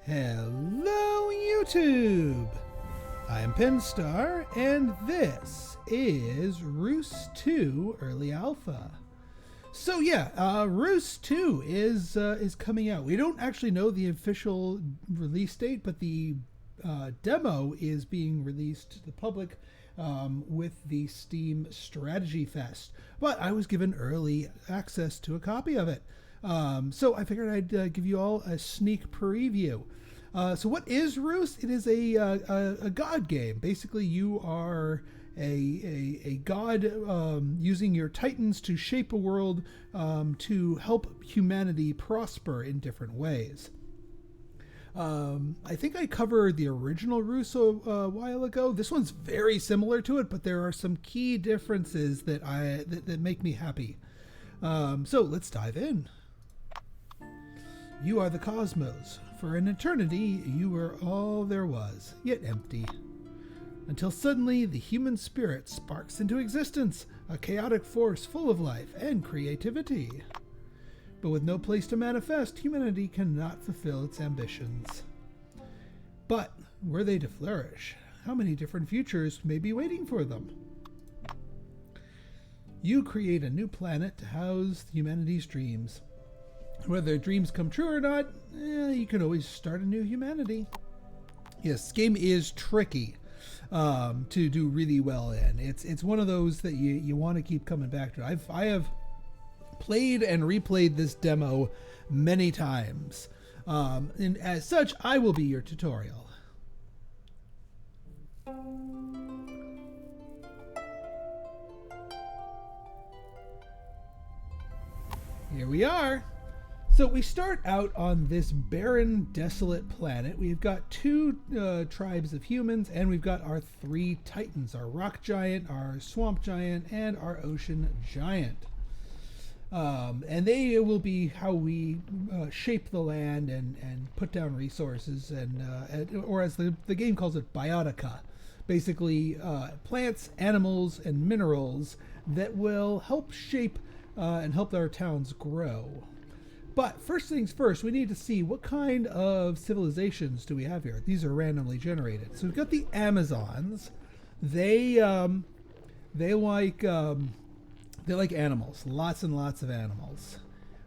Hello, YouTube! I am Penstar, and this is Reus 2 Early Alpha. So yeah, Reus 2 is coming out. We don't actually know the official release date, but the demo is being released to the public with the Steam Strategy Fest. But I was given early access to a copy of it. So I figured I'd give you all a sneak preview. So what is Reus? It is a god game. Basically, you are a god using your titans to shape a world to help humanity prosper in different ways. I think I covered the original Reus a while ago. This one's very similar to it, but there are some key differences that make me happy. So let's dive in. You are the cosmos. For an eternity, you were all there was, yet empty. Until suddenly, the human spirit sparks into existence, a chaotic force full of life and creativity. But with no place to manifest, humanity cannot fulfill its ambitions. But were they to flourish, how many different futures may be waiting for them? You create a new planet to house humanity's dreams. Whether dreams come true or not, you can always start a new humanity. Yes, this game is tricky to do really well in. It's one of those that you want to keep coming back to. I have played and replayed this demo many times, and as such, I will be your tutorial. Here we are. So we start out on this barren, desolate planet. We've got two tribes of humans, and we've got our three titans, our rock giant, our swamp giant, and our ocean giant. And they will be how we shape the land and put down resources, or as the game calls it, biotica. Basically, plants, animals, and minerals that will help shape and help our towns grow. But first things first, we need to see what kind of civilizations do we have here. These are randomly generated. So we've got the Amazons. They like animals, lots and lots of animals.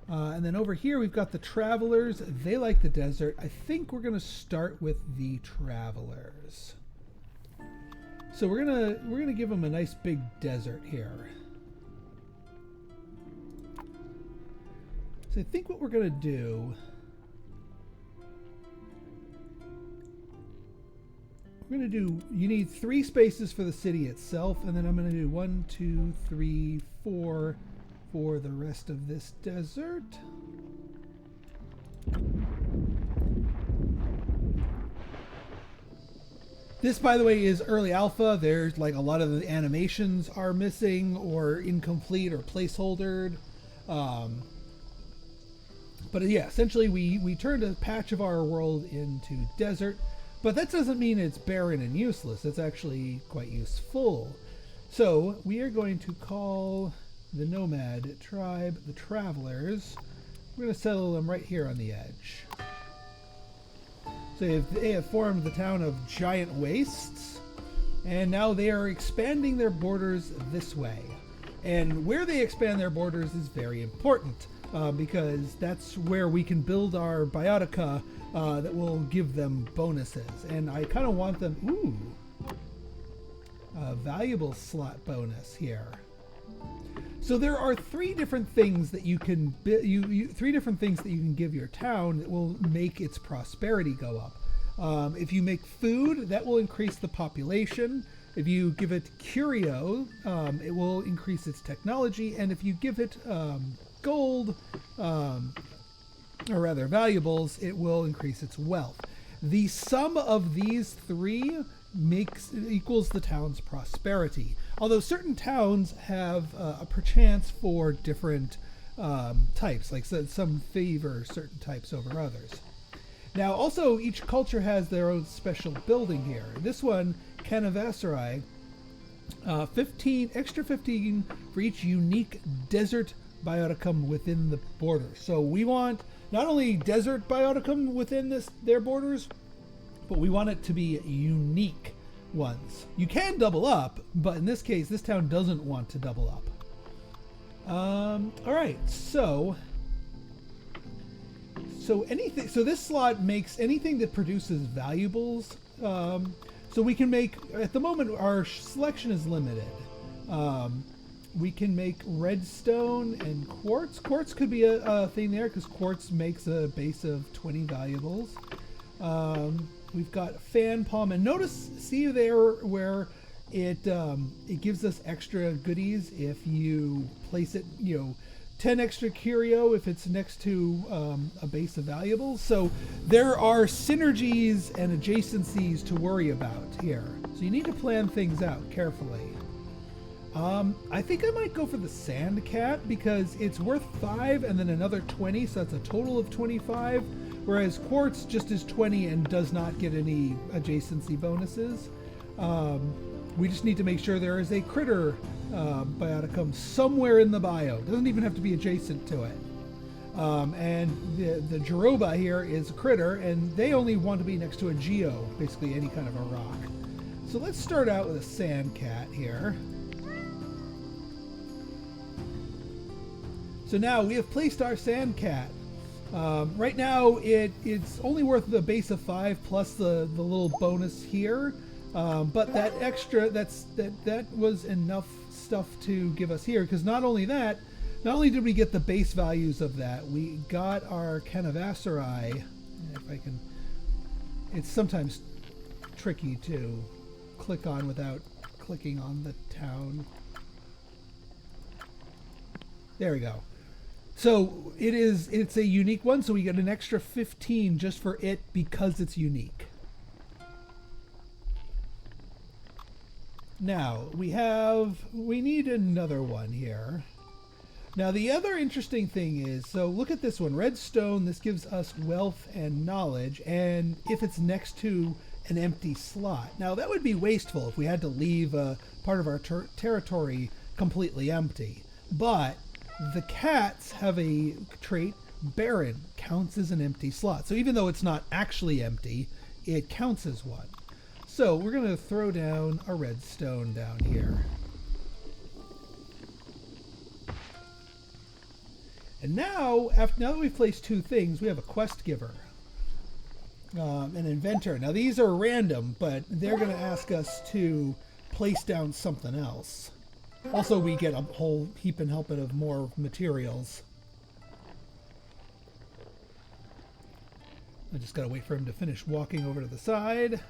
And then over here we've got the Travelers. They like the desert. I think we're gonna start with the Travelers. So we're gonna give them a nice big desert here. So I think what we're going to do, you need 3 spaces for the city itself, and then I'm going to do 1, 2, 3, 4 for the rest of this desert. This, by the way, is early alpha. There's like a lot of the animations are missing or incomplete or placeholdered. But yeah, essentially we turned a patch of our world into desert, but that doesn't mean it's barren and useless. It's actually quite useful. So we are going to call the nomad tribe the Travelers. We're going to settle them right here on the edge. So they have formed the town of Giant Wastes, and now they are expanding their borders this way. And where they expand their borders is very important. Because that's where we can build our biotica that will give them bonuses. And I kind of want them, a valuable slot bonus here. So there are 3 different things that you can 3 different things that you can give your town that will make its prosperity go up. If you make food, that will increase the population. If you give it curio, it will increase its technology. And if you give it gold, or rather valuables, it will increase its wealth. The sum of these 3 equals the town's prosperity. Although certain towns have a perchance for different types, like some favor certain types over others. Now, also, each culture has their own special building here. This one, Canavasserai, 15 for each unique desert bioticum within the border. So we want not only desert bioticum within their borders, but we want it to be unique ones. You can double up, but in this case, this town doesn't want to double up. All right, so anything. So this slot makes anything that produces valuables. So we can make, at the moment, our selection is limited. We can make redstone and quartz. Quartz could be a thing there because quartz makes a base of 20 valuables. We've got fan palm, and notice, see there where it gives us extra goodies if you place it, 10 extra curio if it's next to a base of valuables. So there are synergies and adjacencies to worry about here. So you need to plan things out carefully. I think I might go for the sand cat because it's worth 5 and then another 20, so that's a total of 25. Whereas quartz just is 20 and does not get any adjacency bonuses. We just need to make sure there is a critter bioticum somewhere in the bio. It doesn't even have to be adjacent to it. And the Jeroba here is a critter, and they only want to be next to a geo, basically any kind of a rock. So let's start out with a sand cat here. So now we have placed our sand cat. Right now it's only worth the base of 5 plus the little bonus here. But that extra, that was enough stuff to give us here, because not only did we get the base values of that, we got our Canavasserai. If I can, it's sometimes tricky to click on without clicking on the town. There we go. So it's a unique one, so we get an extra 15 just for it because it's unique. Now, we need another one here. Now, the other interesting thing is, so look at this one, redstone, this gives us wealth and knowledge, and if it's next to an empty slot. Now, that would be wasteful if we had to leave part of our territory completely empty. But the cats have a trait, barren, counts as an empty slot. So even though it's not actually empty, it counts as one. So we're going to throw down a redstone down here. And now that we've placed 2 things, we have a quest giver, an inventor. Now these are random, but they're going to ask us to place down something else. Also, we get a whole heap and helping of more materials. I just gotta wait for him to finish walking over to the side.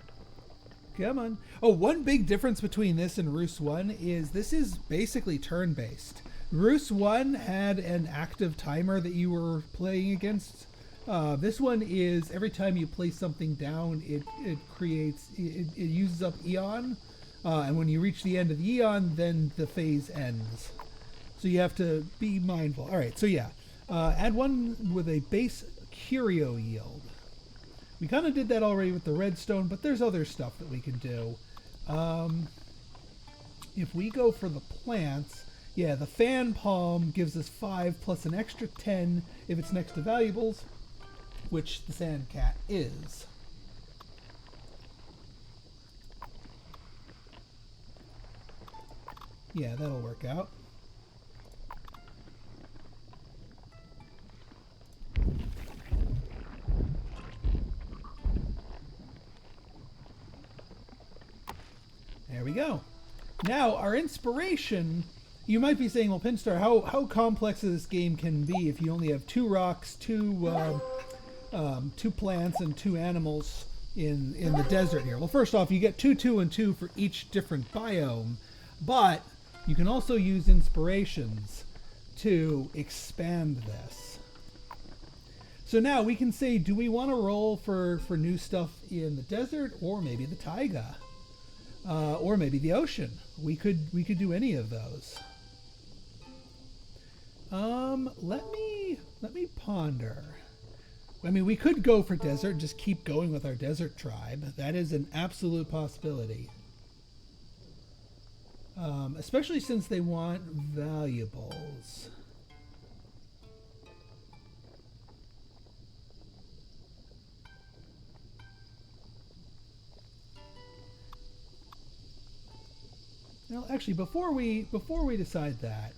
Come on. Oh, one big difference between this and Reus 1 is this is basically turn-based. Reus 1 had an active timer that you were playing against. This one is every time you place something down, it uses up Eon. And when you reach the end of the Eon, then the phase ends. So you have to be mindful. All right, so yeah. Add one with a base curio yield. We kind of did that already with the redstone, but there's other stuff that we can do. If we go for the plants, yeah, the fan palm gives us 5 plus an extra 10 if it's next to valuables, which the sand cat is. Yeah, that'll work out. There we go. Now, our inspiration, you might be saying, well, Pinstar, how complex this game can be if you only have 2 rocks, 2 plants, and 2 animals in the desert here. Well, first off, you get 2, 2, and 2 for each different biome, but you can also use inspirations to expand this. So now we can say, do we want to roll for new stuff in the desert, or maybe the taiga, or maybe the ocean? We could do any of those. Let me ponder. I mean, we could go for desert and just keep going with our desert tribe. That is an absolute possibility. Especially since they want valuables. Now, actually, before we decide that,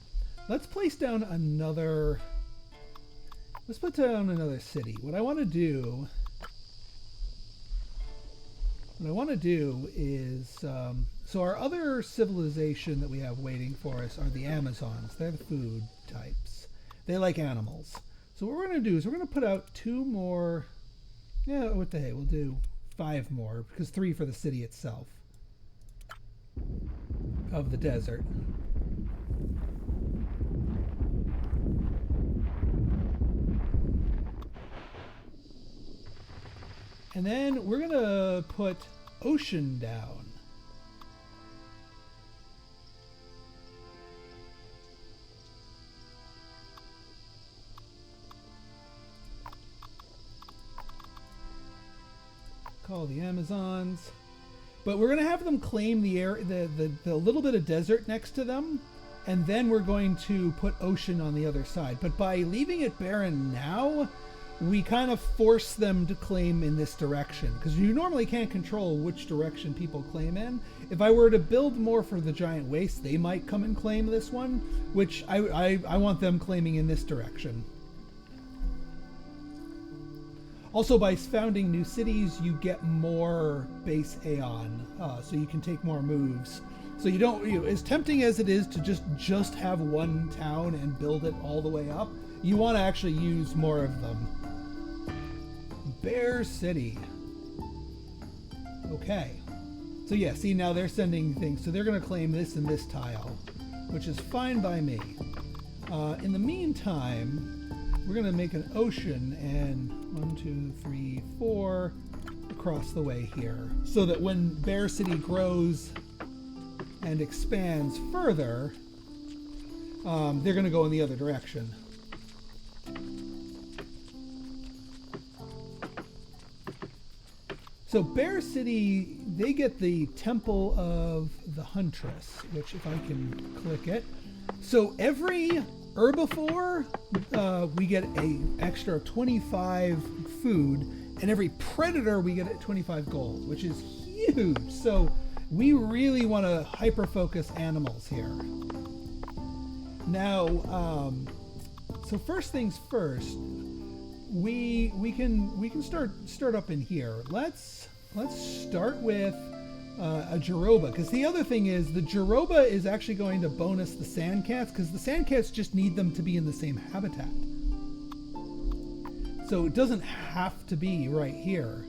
let's place down another. Let's put down another city. What I want to do. What I want to do is, so our other civilization that we have waiting for us are the Amazons. They're the food types. They like animals. So what we're going to do is we're going to put out 2 more. Yeah, what the hey, we'll do 5 more because 3 for the city itself of the desert. And then we're going to put ocean down. Call the Amazons. But we're going to have them claim the air, the little bit of desert next to them, and then we're going to put ocean on the other side. But by leaving it barren now, we kind of force them to claim in this direction, because you normally can't control which direction people claim in. If I were to build more for the giant waste, they might come and claim this one, which I want them claiming in this direction. Also, by founding new cities, you get more base Aeon, so you can take more moves. So you don't, as tempting as it is to just have one town and build it all the way up, you want to actually use more of them. Bear City. Okay. So yeah, see, now they're sending things. So they're going to claim this and this tile, which is fine by me. In the meantime, we're going to make an ocean and 1, 2, 3, 4 across the way here. So that when Bear City grows and expands further, they're going to go in the other direction. So Bear City, they get the Temple of the Huntress, which if I can click it. So every herbivore, we get an extra 25 food, and every predator we get 25 gold, which is huge. So we really want to hyper focus animals here. Now, so first things first, we can start up in here. Let's start with a Jaroba, because the other thing is the Jaroba is actually going to bonus the Sandcats, because the Sandcats just need them to be in the same habitat. So it doesn't have to be right here.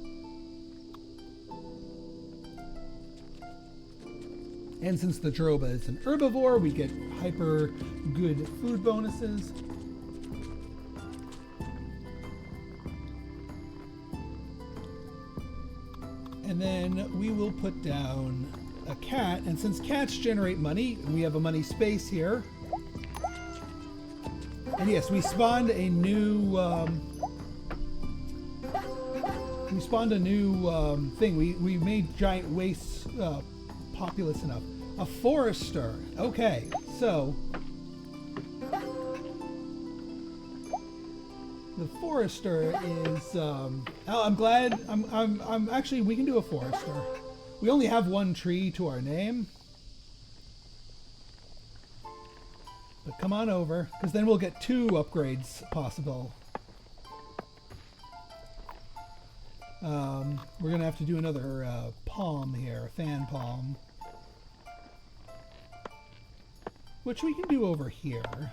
And since the Jaroba is an herbivore, we get hyper good food bonuses. And then we will put down a cat, and since cats generate money, we have a money space here. And yes, we spawned a new thing. We made giant wastes populous enough. A forester. Okay, so the forester is. I'm glad. I'm actually. We can do a forester. We only have one tree to our name, but come on over, because then we'll get 2 upgrades possible. We're gonna have to do another palm here, a fan palm, which we can do over here,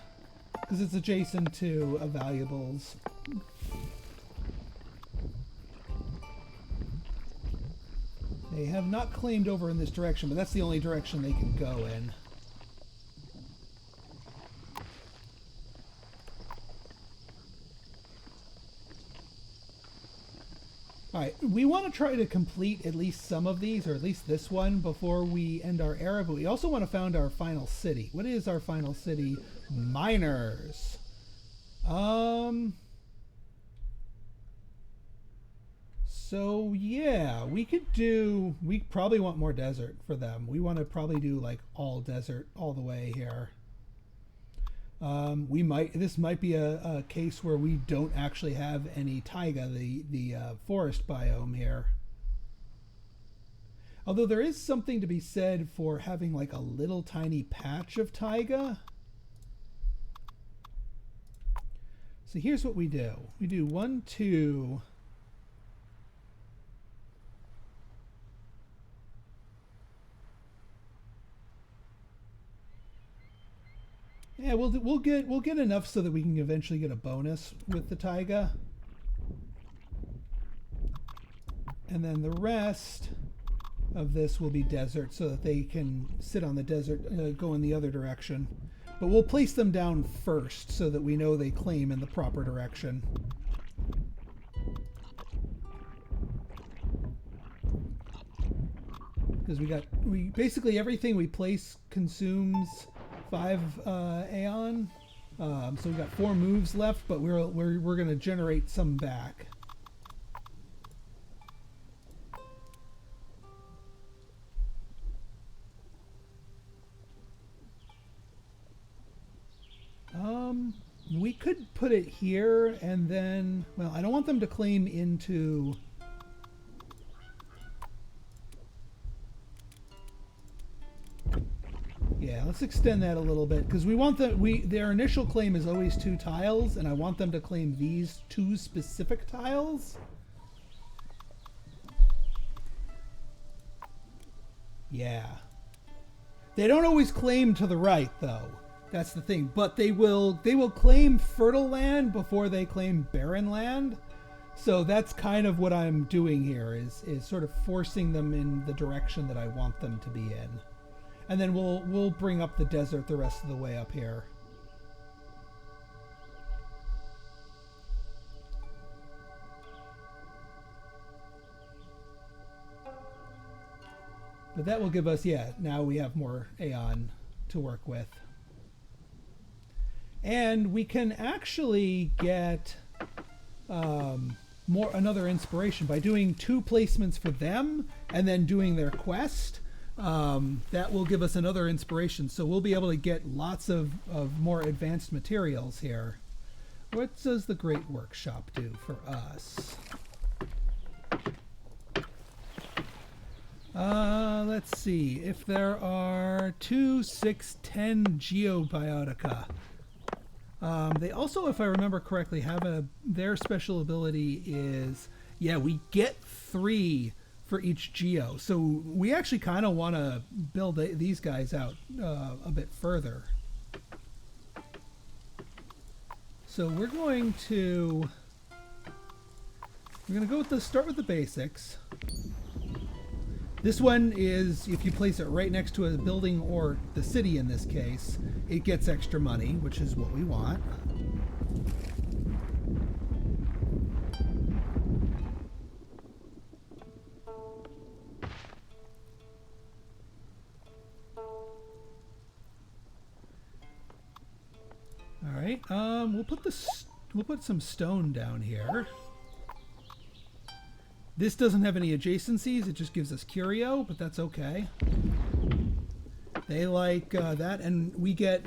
because it's adjacent to valuables. They have not claimed over in this direction, but that's the only direction they can go in. Alright, we want to try to complete at least some of these, or at least this one, before we end our era, but we also want to found our final city. What is our final city? Miners. So yeah, we probably want more desert for them. We want to probably do like all desert all the way here. This might be a case where we don't actually have any taiga, the forest biome here. Although there is something to be said for having like a little tiny patch of taiga. So here's what we do. We do 1, 2. Yeah, we'll get enough so that we can eventually get a bonus with the taiga. And then the rest of this will be desert so that they can sit on the desert, go in the other direction. But we'll place them down first so that we know they claim in the proper direction. Because we basically everything we place consumes 5 Aeon. So we've got 4 moves left, but we're going to generate some back. We could put it here and then, well, I don't want them to claim into... Yeah, let's extend that a little bit because we want their initial claim is always 2 tiles, and I want them to claim these 2 specific tiles. Yeah. They don't always claim to the right though. That's the thing. But they will claim fertile land before they claim barren land. So that's kind of what I'm doing here is sort of forcing them in the direction that I want them to be in. And then we'll bring up the desert the rest of the way up here. But that will give us, yeah, now we have more Aeon to work with. And we can actually get another inspiration by doing 2 placements for them and then doing their quest. That will give us another inspiration. So we'll be able to get lots of more advanced materials here. What does the Great Workshop do for us? Let's see. If there are 2, 6, 10 geobiotica. They also, if I remember correctly, have their special ability is, yeah, we get 3 for each geo. So we actually kind of want to build these guys out a bit further. So we're going to go with start with the basics. This one is, if you place it right next to a building or the city in this case, it gets extra money, which is what we want. All right, we'll put some stone down here. This doesn't have any adjacencies, it just gives us curio, but that's okay. They like that, and we get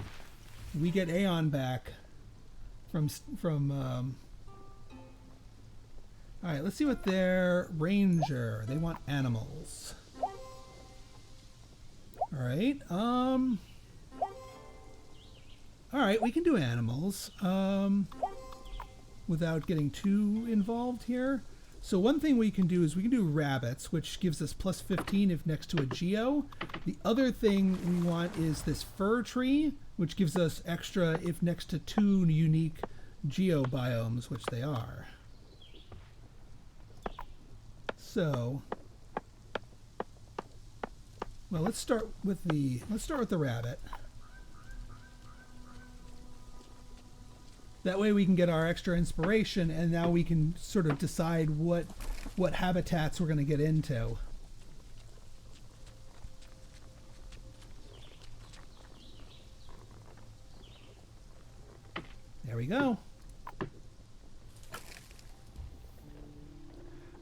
Aeon back from all right, let's see what their ranger. They want animals. All right. All right, we can do animals without getting too involved here. So one thing we can do is we can do rabbits, which gives us plus 15 if next to a geo. The other thing we want is this fir tree, which gives us extra if next to 2 unique geo biomes, which they are. So, well, let's start with the rabbit. That way we can get our extra inspiration, and now we can sort of decide what habitats we're going to get into. There we go.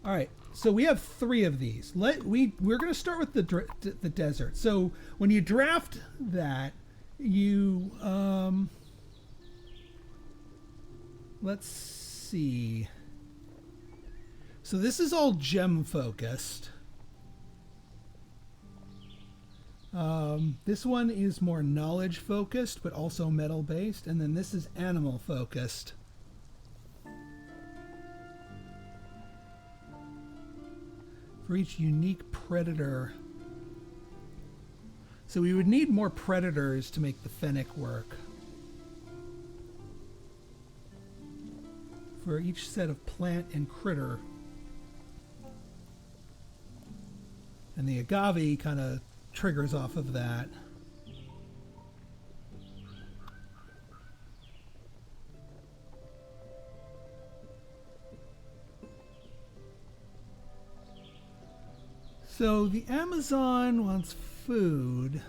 All right, so we have 3 of these. We're going to start with the desert. So when you draft that, you let's see. So this is all gem focused. This one is more knowledge focused, but also metal based, and then this is animal focused. For each unique predator. So we would need more predators to make the fennec work. For each set of plant and critter. And the agave kind of triggers off of that. So the Amazon wants food.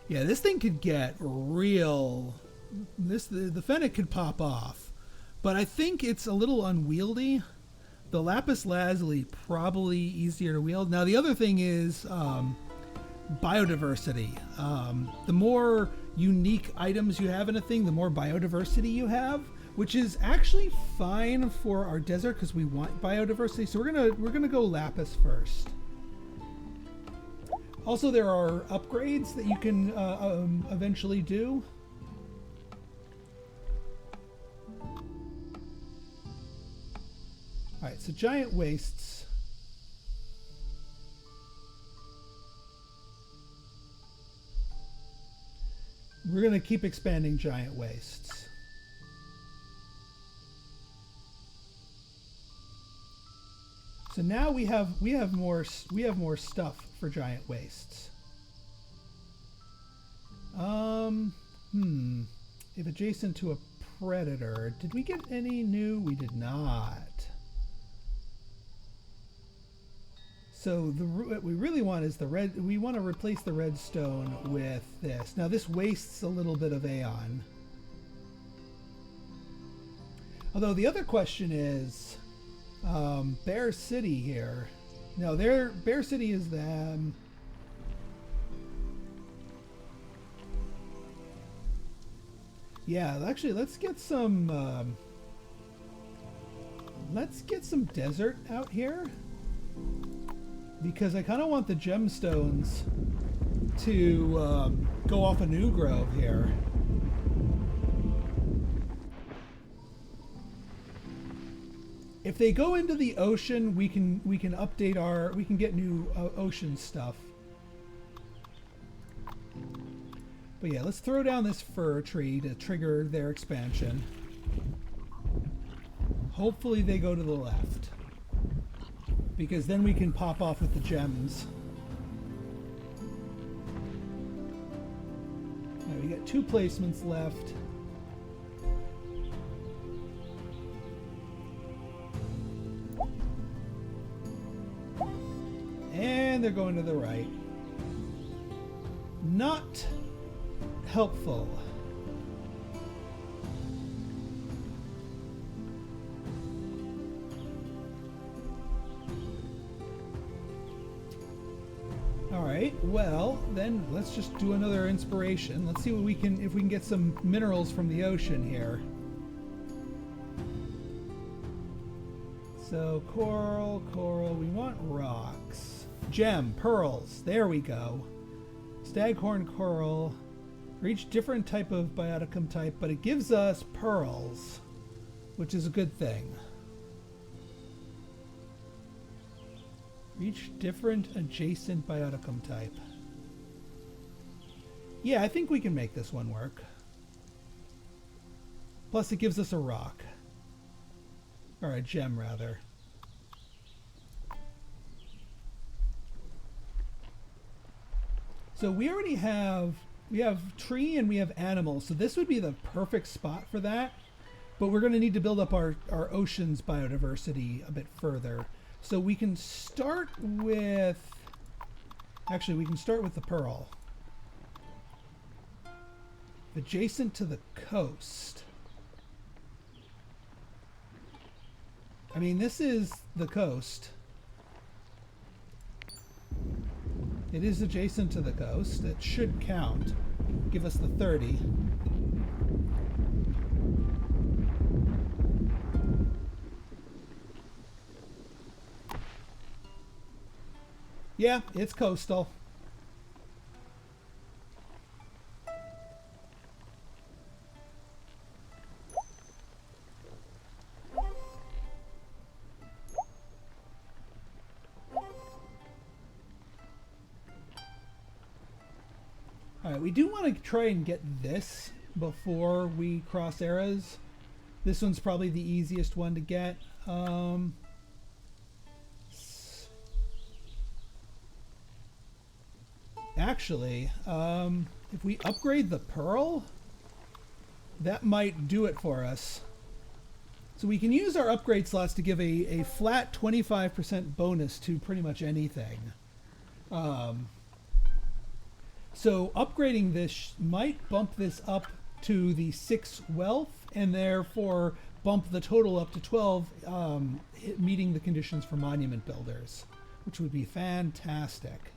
Yeah, this thing could get real. The fennec could pop off, but I think it's a little unwieldy. The lapis lazuli probably easier to wield. Now the other thing is biodiversity. The more unique items you have in a thing, the more biodiversity you have, which is actually fine for our desert because we want biodiversity. So we're gonna go lapis first. Also, there are upgrades that you can eventually do. All right, so giant wastes. We're going to keep expanding giant wastes. So now we have more stuff for giant wastes. If adjacent to a predator, did we get any new? We did not. So what we really want is the red. We want to replace the redstone with this. Now this wastes a little bit of Aeon. Although the other question is, Bear City here. No, Bear City is them. Yeah, actually, let's get some desert out here. Because I kind of want the gemstones to go off a new grove here. If they go into the ocean, we can update we can get new ocean stuff. But yeah, let's throw down this fir tree to trigger their expansion. Hopefully they go to the left. Because then we can pop off with the gems. All right, we got 2 placements left. And they're going to the right. Not helpful. Alright, well, then let's just do another inspiration. Let's see what we can, if we can get some minerals from the ocean here. So, coral, we want rocks. Gem, pearls, there we go. Staghorn coral, for each different type of bioticum type, but it gives us pearls, which is a good thing. Each different adjacent bioticum type. Yeah, I think we can make this one work. Plus it gives us a rock. Or a gem, rather. So we already have... We have tree and we have animals, so this would be the perfect spot for that. But we're going to need to build up our ocean's biodiversity a bit further. So we can start with... Actually, we can start with the pearl. Adjacent to the coast. I mean, this is the coast. It is adjacent to the coast. It should count. Give us the 30. Yeah, it's coastal. Alright, we do want to try and get this before we cross eras. This one's probably the easiest one to get. Actually, if we upgrade the pearl, that might do it for us. So we can use our upgrade slots to give a flat 25% bonus to pretty much anything. So upgrading this might bump this up to the 6 wealth and therefore bump the total up to 12, meeting the conditions for monument builders, which would be fantastic.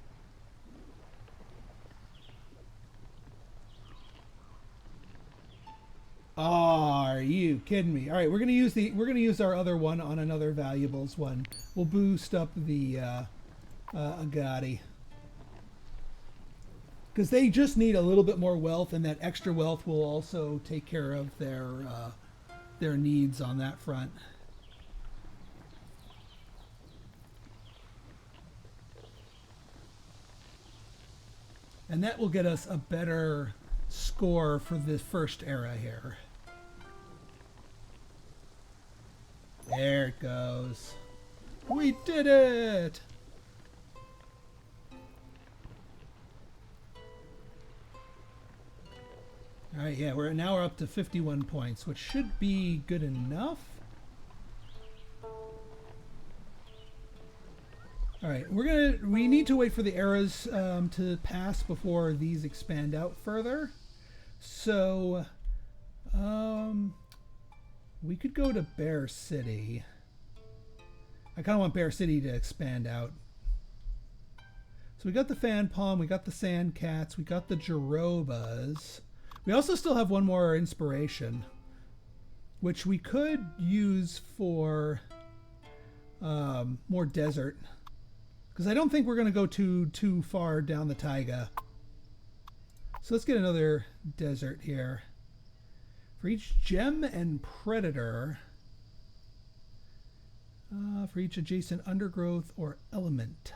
Oh, are you kidding me? All right, we're gonna use our other one on another valuables one. We'll boost up the Agati, because they just need a little bit more wealth, and that extra wealth will also take care of their needs on that front. And that will get us a better score for this first era here. There it goes. We did it! Alright, yeah, we're up to 51 points, which should be good enough. Alright, we need to wait for the eras to pass before these expand out further. So, we could go to Bear City. I kind of want Bear City to expand out. So we got the fan palm, we got the sand cats, we got the Jerobas. We also still have one more inspiration, which we could use for more desert, because I don't think we're going to go too far down the taiga. So let's get another desert here. For each gem and predator, for each adjacent undergrowth or element,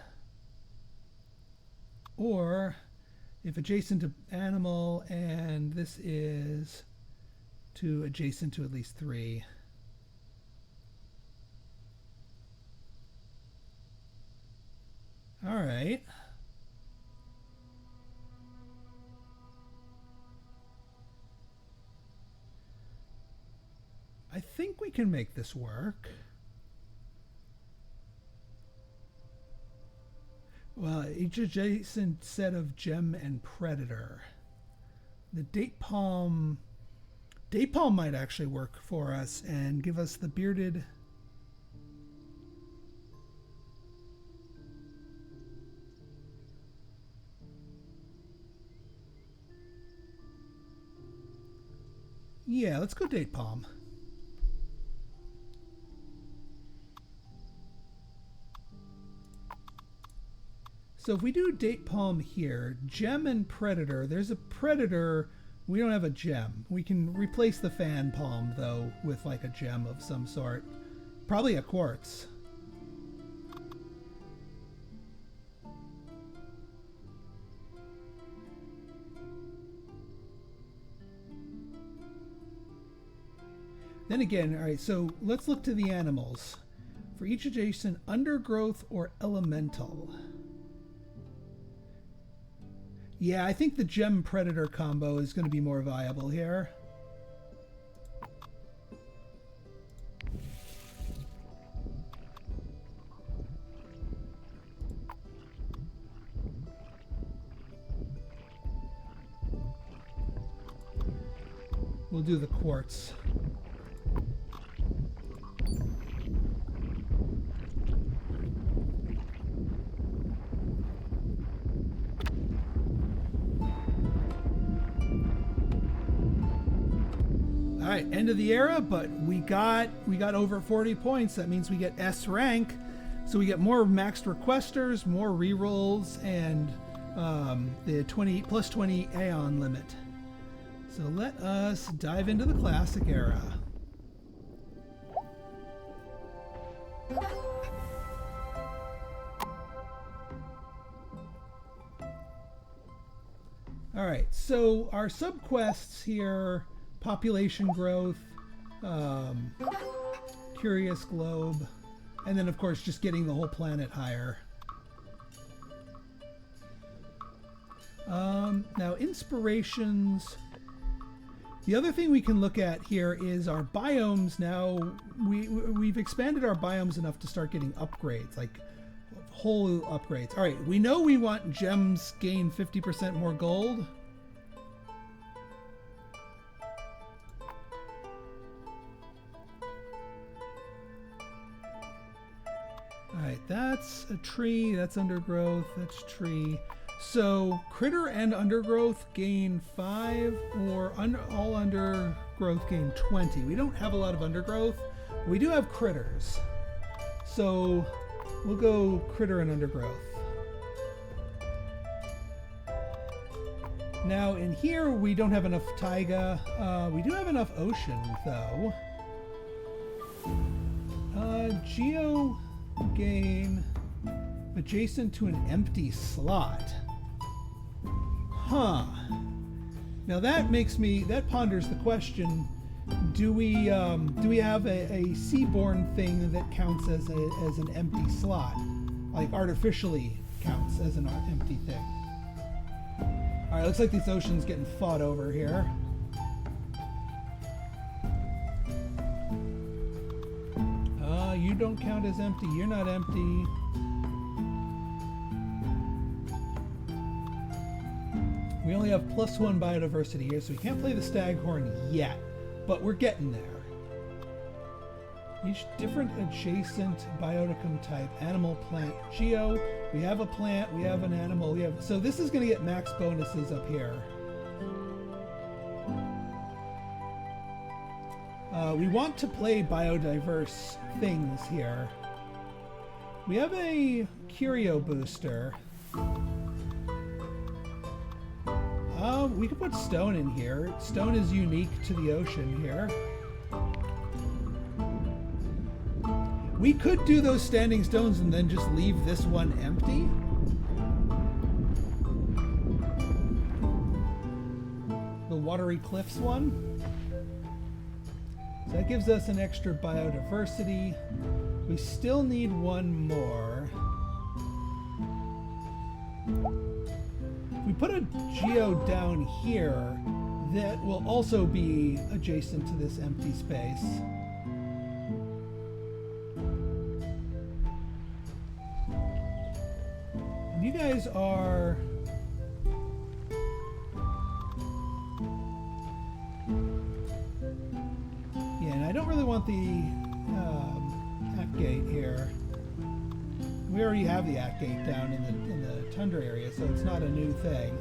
or if adjacent to animal, and this is to adjacent to at least 3. All right. I think we can make this work. Well, each adjacent set of gem and predator. The date palm might actually work for us and give us the bearded. Yeah, let's go date palm. So if we do date palm here, gem and predator, there's a predator, we don't have a gem. We can replace the fan palm though with like a gem of some sort. Probably a quartz. Then again, all right, so let's look to the animals. For each adjacent undergrowth or elemental. Yeah, I think the gem predator combo is going to be more viable here. We'll do the quartz. All right, end of the era, but we got over 40 points. That means we get S rank. So we get more maxed requesters, more rerolls, and the 20 plus 20 Aeon limit. So let us dive into the classic era. All right, so our subquests here: population growth, curious globe, and then of course just getting the whole planet higher. Now inspirations. The other thing we can look at here is our biomes. Now we've expanded our biomes enough to start getting upgrades, like whole upgrades. All right, we know we want gems gain 50% more gold. All right, that's a tree, that's undergrowth, that's tree. So critter and undergrowth gain 5, or all undergrowth gain 20. We don't have a lot of undergrowth, but we do have critters. So we'll go critter and undergrowth. Now in here we don't have enough taiga. We do have enough ocean though. Geo gain adjacent to an empty slot. Huh. Now that ponders the question: do we have a seaborne thing that counts as an empty slot, like artificially counts as an empty thing? All right, looks like this ocean's getting fought over here. You don't count as empty. You're not empty. We only have +1 biodiversity here, so we can't play the staghorn yet, but we're getting there. Each different adjacent bioticum type: animal, plant, geo. We have a plant, we have an animal, so this is going to get max bonuses up here. We want to play biodiverse things here. We have a curio booster. We could put stone in here. Stone is unique to the ocean here. We could do those standing stones and then just leave this one empty. The watery cliffs one. So that gives us an extra biodiversity. We still need one more. If we put a geo down here, that will also be adjacent to this empty space. And you guys are... Yeah, and I don't really want the at gate here. We already have the at gate down in the tundra area, so it's not a new thing.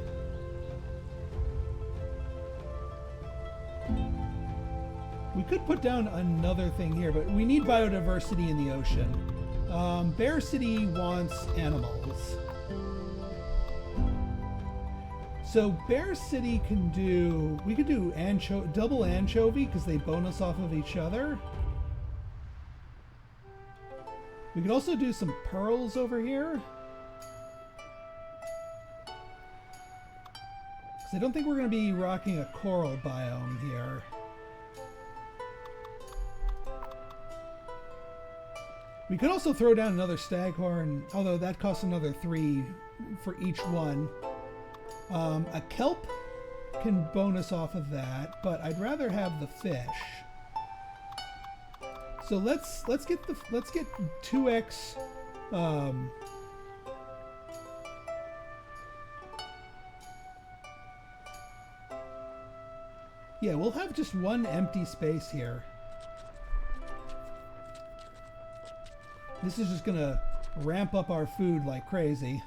We could put down another thing here, but we need biodiversity in the ocean. Bear City wants animals. So Bear City can do, we could do double anchovy because they bonus off of each other. We could also do some pearls over here. Because I don't think we're going to be rocking a coral biome here. We could also throw down another staghorn, although that costs another 3 for each one. A kelp can bonus off of that, but I'd rather have the fish. So let's get 2x. Yeah, we'll have just one empty space here. This is just gonna ramp up our food like crazy.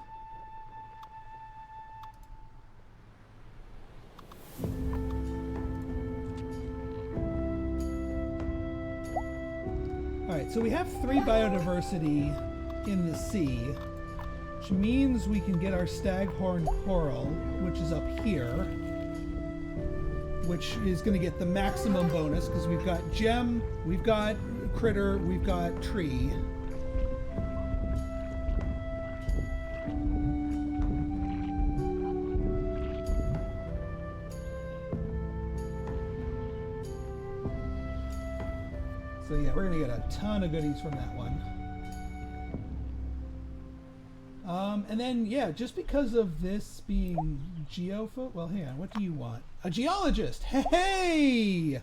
Alright, so we have 3 biodiversity. in the sea, which means we can get our staghorn coral, which is up here, which is going to get the maximum bonus because we've got gem, we've got critter, we've got tree. So yeah, we're going to get a ton of goodies from that one. And then, yeah, just because of this being well, hang on, what do you want? A geologist! Hey!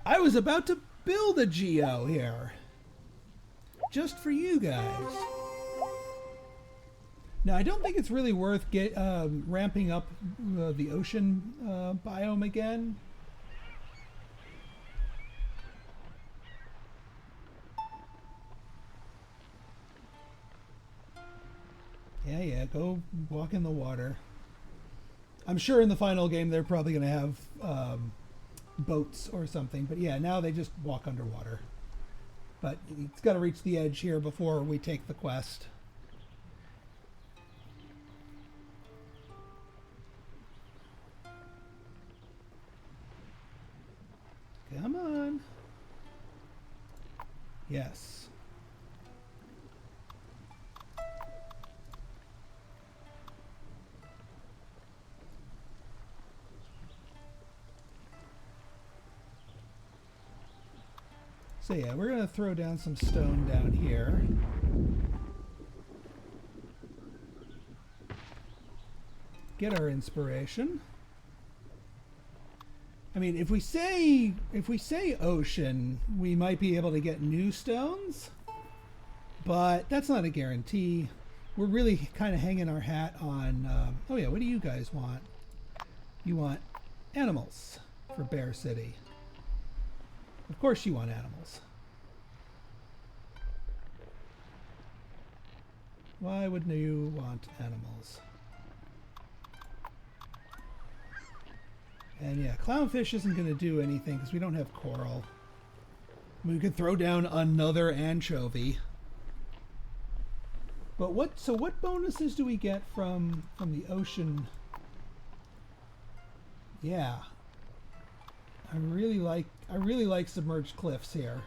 I was about to build a geo here. Just for you guys. Now, I don't think it's really worth ramping up the ocean biome again. Yeah, go walk in the water. I'm sure in the final game they're probably going to have boats or something, but yeah, now they just walk underwater. But it's got to reach the edge here before we take the quest. Come on. Yes. So yeah, we're going to throw down some stone down here. Get our inspiration. I mean, if we say ocean, we might be able to get new stones, but that's not a guarantee. We're really kind of hanging our hat on, oh yeah, what do you guys want? You want animals for Bear City. Of course you want animals. Why wouldn't you want animals? And yeah, clownfish isn't going to do anything because we don't have coral. We could throw down another anchovy. But what bonuses do we get from the ocean? Yeah. I really like submerged cliffs here.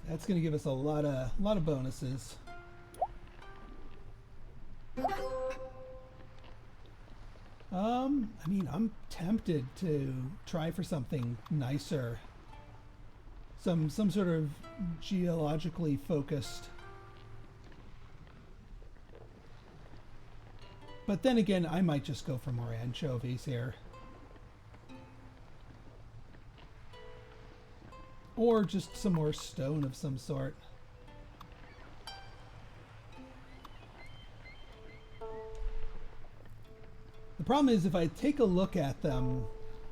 That's going to give us a lot of bonuses. I mean, I'm tempted to try for something nicer. Some sort of geologically focused. But then again, I might just go for more anchovies here. Or just some more stone of some sort. The problem is if I take a look at them,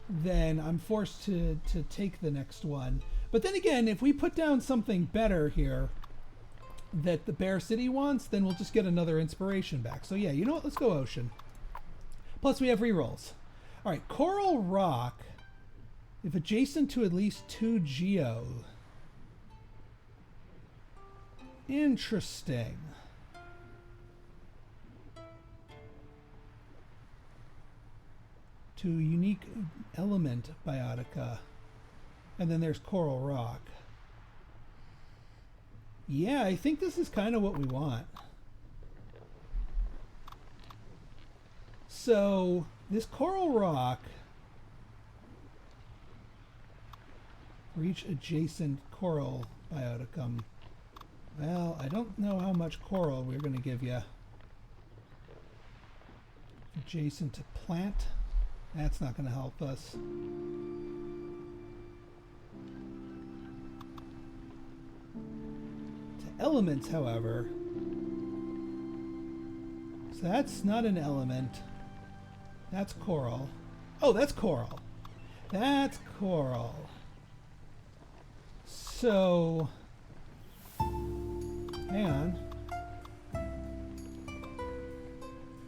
then I'm forced to take the next one. But then again, if we put down something better here that the Bear City wants, then we'll just get another inspiration back. So yeah, you know what? Let's go ocean. Plus we have rerolls. All right, coral rock, if adjacent to at least 2 geo. Interesting. To unique element biotica. And then there's coral rock. Yeah, I think this is kind of what we want. So this coral rock, reach adjacent coral bioticum. Well, I don't know how much coral we're going to give you. Adjacent to plant. That's not going to help us. To elements, however. So that's not an element. That's coral. Oh, that's coral. That's coral. So, hang on.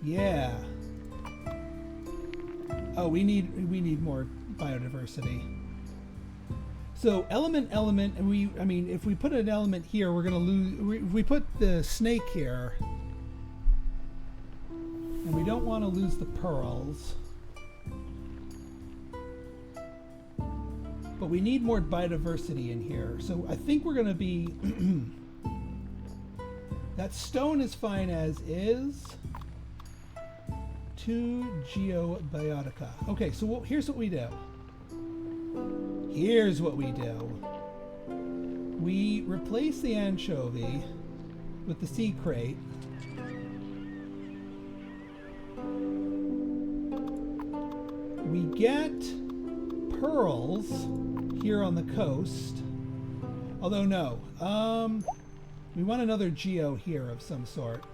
Yeah. Oh, we need more biodiversity. So element, and I mean, if we put an element here, we're gonna lose. If we put the snake here, and we don't want to lose the pearls, but we need more biodiversity in here. So I think we're gonna be. That stone is fine as is. 2 geobiotica. Okay, so here's what we do. Here's what we do. We replace the anchovy with the sea crate. We get pearls here on the coast. Although no, we want another geo here of some sort.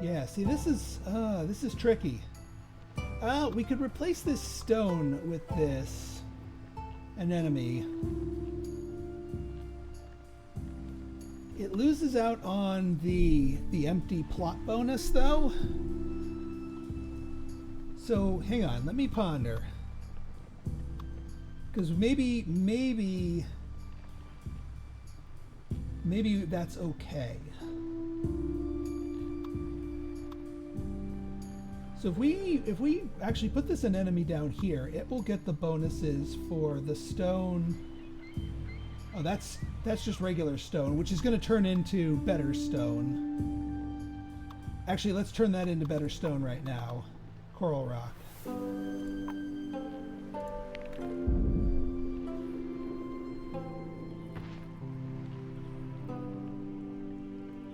Yeah, see, this is tricky. We could replace this stone with this anemone. It loses out on the empty plot bonus, though. So hang on, let me ponder. Because maybe that's okay. So if we actually put this anemone down here, it will get the bonuses for the stone. Oh, that's just regular stone, which is going to turn into better stone. Actually, let's turn that into better stone right now. Coral rock.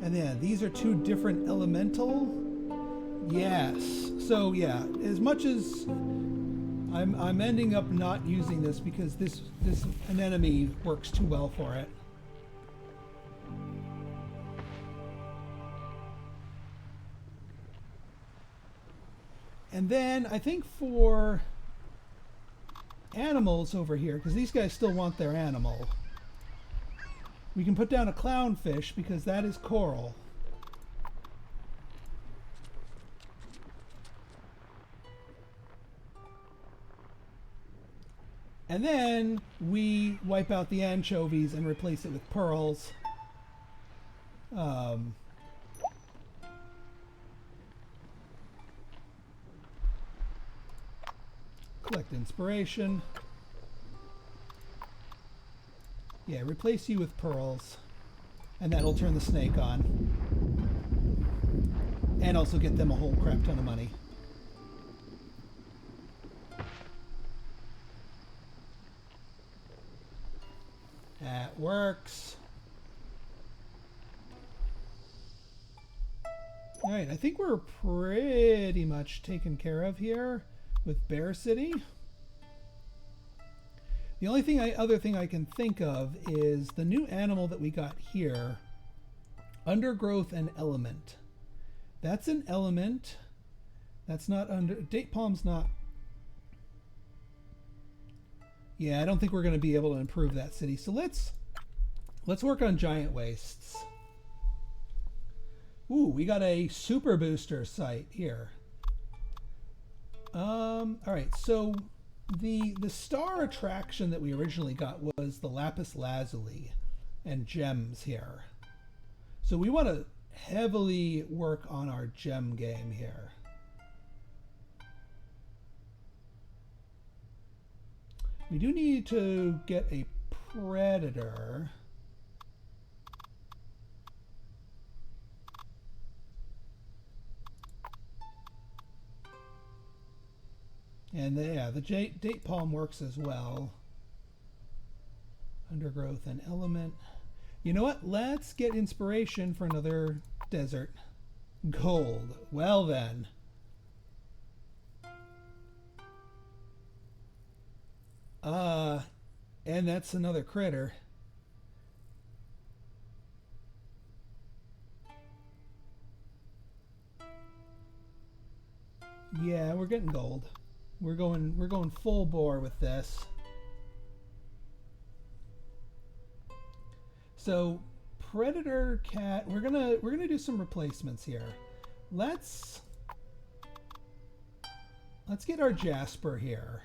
And then these are 2 different elemental. Yes. So yeah, as much as I'm ending up not using this because this anemone works too well for it. And then I think for animals over here, because these guys still want their animal, we can put down a clownfish because that is coral. And then we wipe out the anchovies and replace it with pearls. Collect inspiration. Yeah, replace you with pearls. And that'll turn the snake on. And also get them a whole crap ton of money. That works. Alright, I think we're pretty much taken care of here with Bear City. The only other thing I can think of is the new animal that we got here. Undergrowth and element. That's an element. That's not under... Date palm's not... Yeah, I don't think we're going to be able to improve that city. So let's work on giant wastes. Ooh, we got a super booster site here. All right, so the star attraction that we originally got was the lapis lazuli and gems here. So we want to heavily work on our gem game here. We do need to get a predator. And yeah, the date palm works as well. Undergrowth and element. You know what? Let's get inspiration for another desert. Gold. Well then. And that's another critter. Yeah, we're getting gold. We're going full bore with this. So predator cat, we're gonna do some replacements here. Let's get our Jasper here.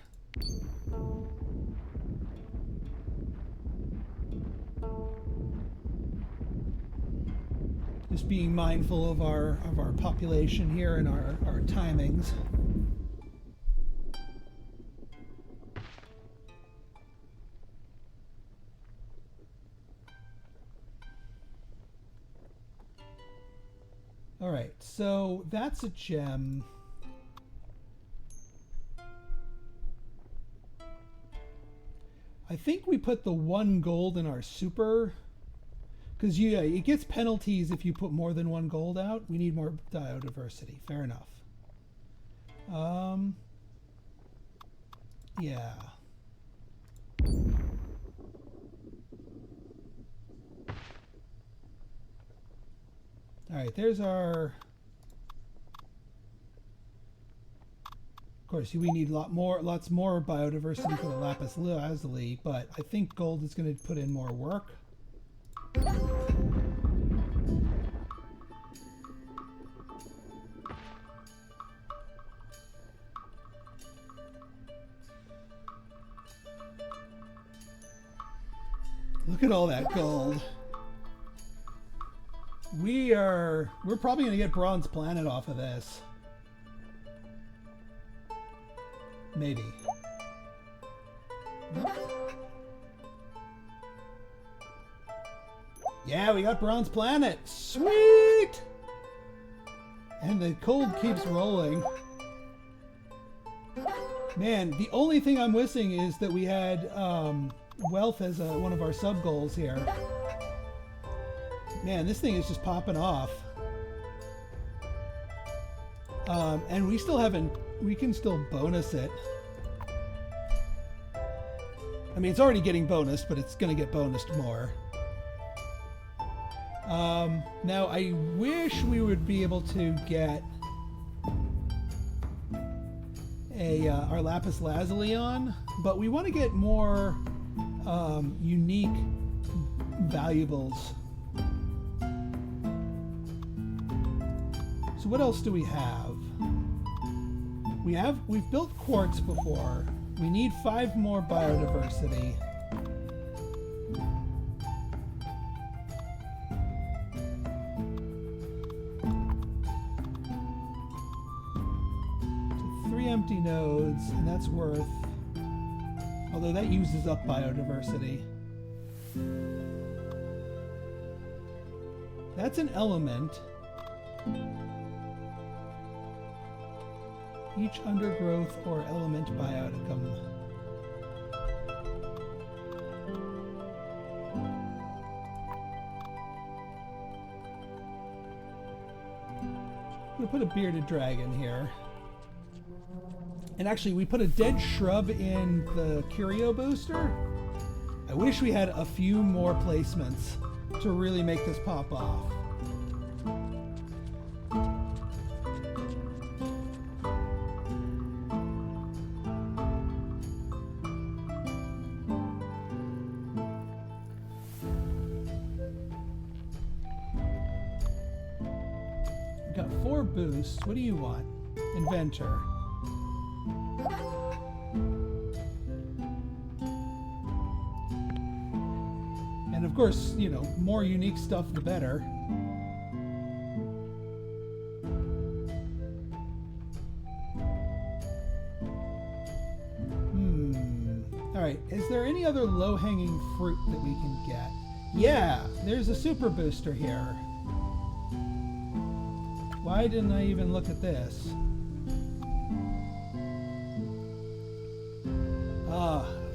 Just being mindful of our population here and our timings. All right, so that's a gem. I think we put the 1 gold in our super, because yeah, it gets penalties if you put more than 1 gold out. We need more biodiversity. Fair enough. Yeah. All right, there's our... Of course, we need lots more biodiversity for the lapis lazuli, but I think gold is going to put in more work. Look at all that gold. We're probably going to get Bronze Planet off of this. Maybe. Yeah, we got Bronze Planet. Sweet! And the cold keeps rolling. Man, the only thing I'm missing is that we had wealth as one of our sub goals here. Man, this thing is just popping off. And we still haven't... We can still bonus it. I mean, it's already getting bonused, but it's going to get bonused more. Now, I wish we would be able to get our lapis lazuli on, but we want to get more unique valuables. So what else do we have? We've built quartz before. We need 5 more biodiversity. So 3 empty nodes, and that's worth... Although that uses up biodiversity. That's an element. Each undergrowth or element bioticum. I'm going to put a bearded dragon here. And actually, we put a dead shrub in the curio booster. I wish we had a few more placements to really make this pop off. Boost. What do you want? Inventor. And of course, you know, more unique stuff the better. Alright, is there any other low-hanging fruit that we can get? Yeah, there's a super booster here. Why didn't I even look at this?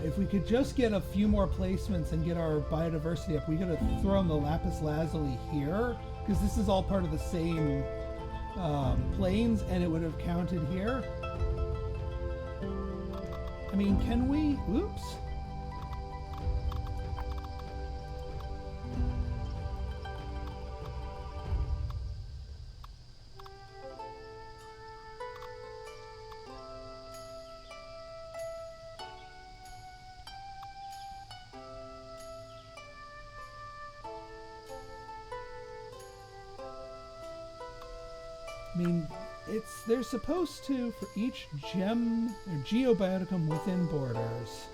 If we could just get a few more placements and get our biodiversity up, we could have thrown the lapis lazuli here, because this is all part of the same plains, and it would have counted here. I mean, can we? Oops. I mean, they're supposed to, for each gem or geobioticum within borders.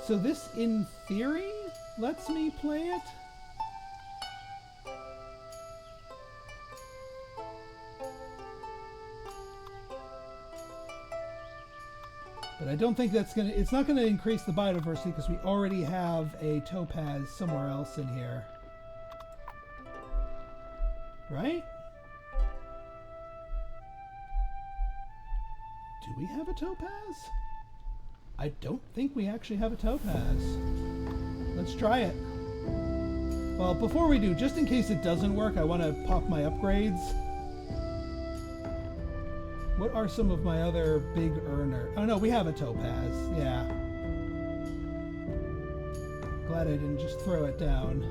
So this, in theory, lets me play it. But I don't think that's gonna, it's not gonna increase the biodiversity because we already have a topaz somewhere else in here. Right? Do we have a topaz? I don't think we actually have a topaz. Let's try it. Well, before we do, just in case it doesn't work, I want to pop my upgrades. What are some of my other big earners? Oh no, we have a topaz. Yeah. Glad I didn't just throw it down.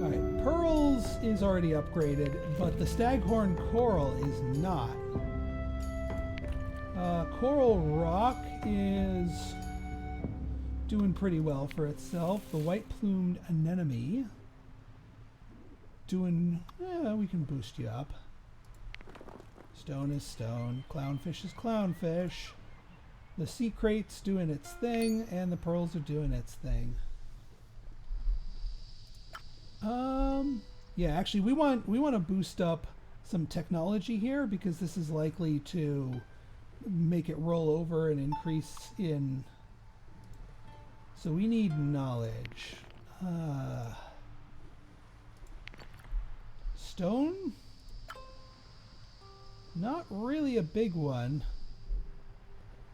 Alright, pearls is already upgraded, but the staghorn coral is not. Coral rock is doing pretty well for itself. The white-plumed anemone doing, we can boost you up. Stone is stone. Clownfish is clownfish. The sea crate's doing its thing, and the pearls are doing its thing. Yeah, actually, we want to boost up some technology here because this is likely to make it roll over and increase in. So we need knowledge. Stone? Not really a big one.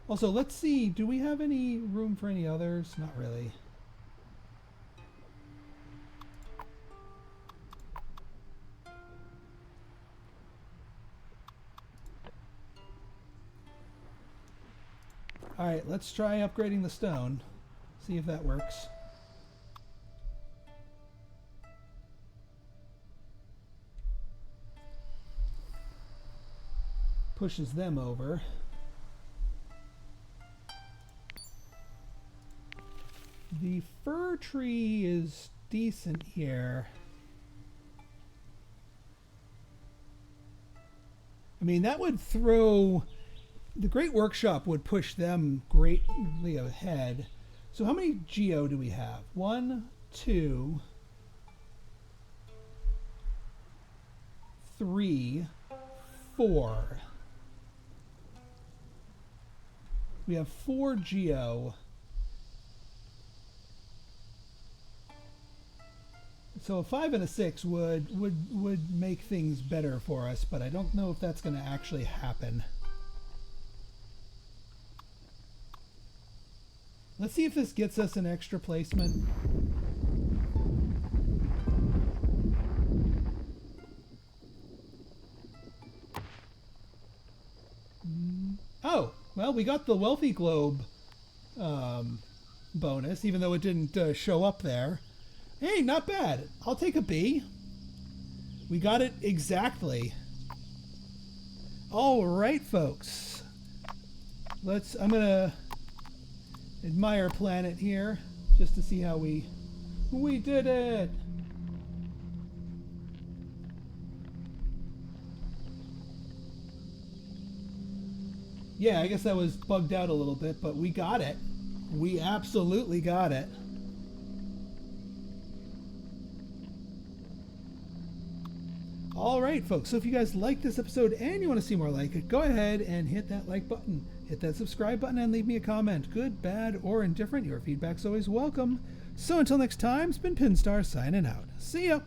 Also, let's see. Do we have any room for any others? Not really. Alright, let's try upgrading the stone. See if that works. Pushes them over. The fir tree is decent here. I mean, that would throw... The Great Workshop would push them greatly ahead. So how many geo do we have? 1, 2, 3, 4. We have 4 geo. So a 5 and a 6 would make things better for us, but I don't know if that's going to actually happen. Let's see if this gets us an extra placement. Oh, well, we got the Wealthy Globe bonus, even though it didn't show up there. Hey, not bad. I'll take a B. We got it exactly. All right, folks. I'm going to admire planet here just to see how we did it. Yeah, I guess that was bugged out a little bit, but we got it. We absolutely got it. All right, folks. So if you guys like this episode and you want to see more like it, go ahead and hit that like button. Hit that subscribe button and leave me a comment. Good, bad, or indifferent. Your feedback's always welcome. So until next time, it's been Pinstar signing out. See ya.